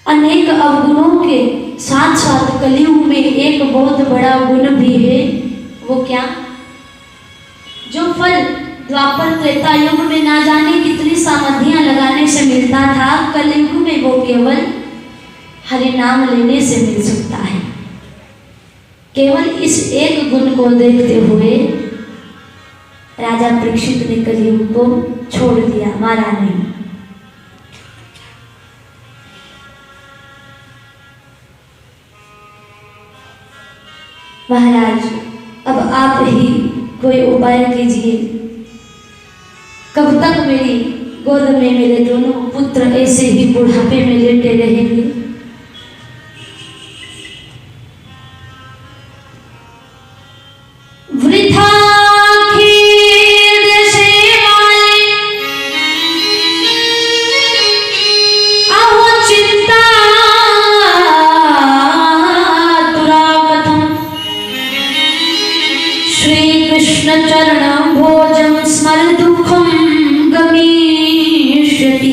अनेक अवगुणों के साथ साथ कलयुग में एक बहुत बड़ा गुण भी है। वो क्या? जो फल द्वापर त्रेता युग में ना जाने कितनी सामग्रियां लगाने से मिलता था, कलयुग में वो केवल हरि नाम लेने से मिल सकता है। केवल इस एक गुण को देखते हुए राजा परीक्षित ने कलयुग को छोड़ दिया, मारा नहीं। महाराज, अब आप ही कोई उपाय कीजिए। कब तक मेरी गोद में मेरे दोनों पुत्र ऐसे ही बुढ़ापे में लेटे रहेंगे? वृथा खेद से वाले अहो चिंता तुरा कथम श्री कृष्ण चरण भोजम स्मर दुखम गमीष्यति।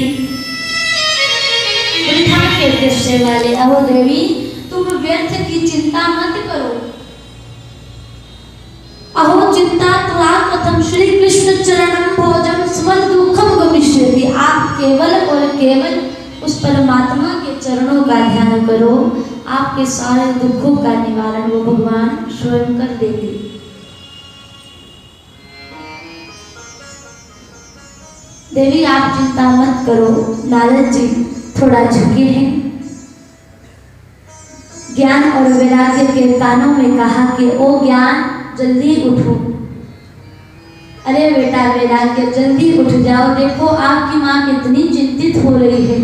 वृथा खेद से वाले अहो देवी, तुम व्यर्थ की चिंता मत करो। अहो चिंता तुरा कथम श्री कृष्ण चरणम भोजम स्मर दुखम गमिष्यति। आप केवल और केवल उस परमात्मा के चरणों का ध्यान करो, आपके सारे दुखों का निवारण वो भगवान स्वयं कर देंगे। देवी आप चिंता मत करो। नारद जी थोड़ा झुके हैं। ज्ञान और वैराग्य के कानों में कहा कि ओ ज्ञान जल्दी उठो। अरे बेटा वैराग्य जल्दी उठ जाओ, देखो आपकी माँ कितनी चिंतित हो रही है।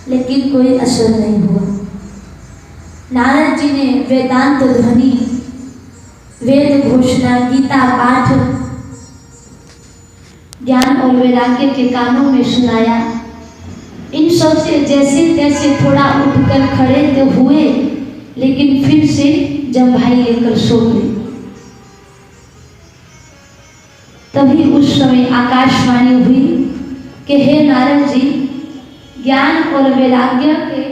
लेकिन कोई असर नहीं हुआ। नारद जी ने वेदांत ध्वनि, वेद घोषणा, गीता पाठ ज्ञान और वैराग्य के कानों में सुनाया। इन सब से जैसे तैसे थोड़ा उठकर खड़े तो हुए, लेकिन फिर से जम्भाई लेकर सो गए। तभी उस समय आकाशवाणी हुई कि हे नारद जी, ज्ञान और वैराग्य के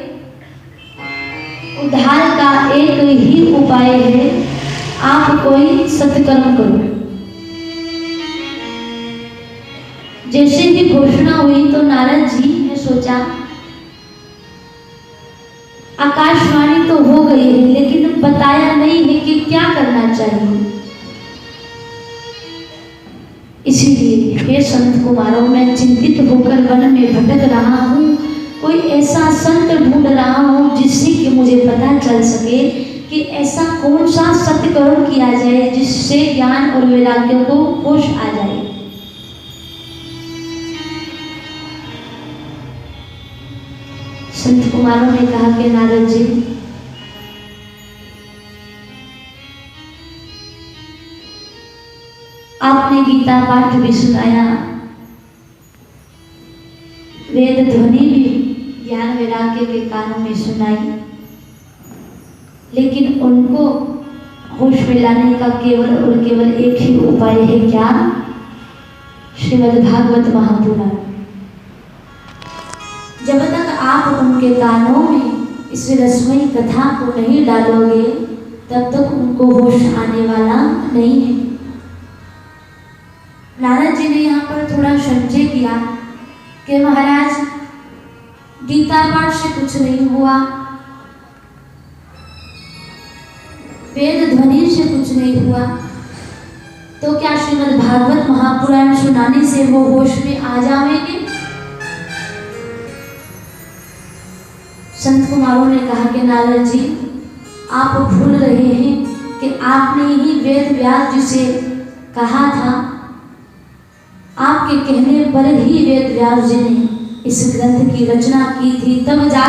उद्धार का एक ही उपाय है, आप कोई सत्कर्म करो। जैसे ही घोषणा हुई तो नारद जी ने सोचा आकाशवाणी तो हो गई है, लेकिन बताया नहीं है कि क्या करना चाहिए। इसीलिए हे संत कुमारों, मैं चिंतित होकर वन में भटक रहा हूँ। कोई ऐसा संत ढूंढ रहा हूँ जिससे कि मुझे पता चल सके कि ऐसा कौन सा सत्कर्म किया जाए जिससे ज्ञान और वैराग्य को होश आ जाए। संत कुमारों ने कहा कि नारद जी, आपने गीता पाठ भी सुनाया, वेद ध्वनि भी ज्ञान वैराग्य के कानों में सुनाई, लेकिन उनको होश में लाने का केवल और केवल एक ही उपाय है। क्या? श्रीमद् भागवत महापुराण। जब तक आप उनके कानों में इस रसमयी कथा को नहीं डालोगे, तब तक उनको होश आने वाला नहीं है। नारद जी ने यहाँ पर थोड़ा संचय किया कि महाराज, गीता पाठ से कुछ नहीं हुआ, वेद ध्वनि से कुछ नहीं हुआ, तो क्या श्रीमद् भागवत महापुराण सुनाने से वो होश में आ जाएंगे? संत कुमारों ने कहा कि नारद जी, आप भूल रहे हैं कि आपने ही वेद व्यास जी से कहा था। आपके कहने पर ही वेद व्यास जी ने इस ग्रंथ की रचना की थी, तब जा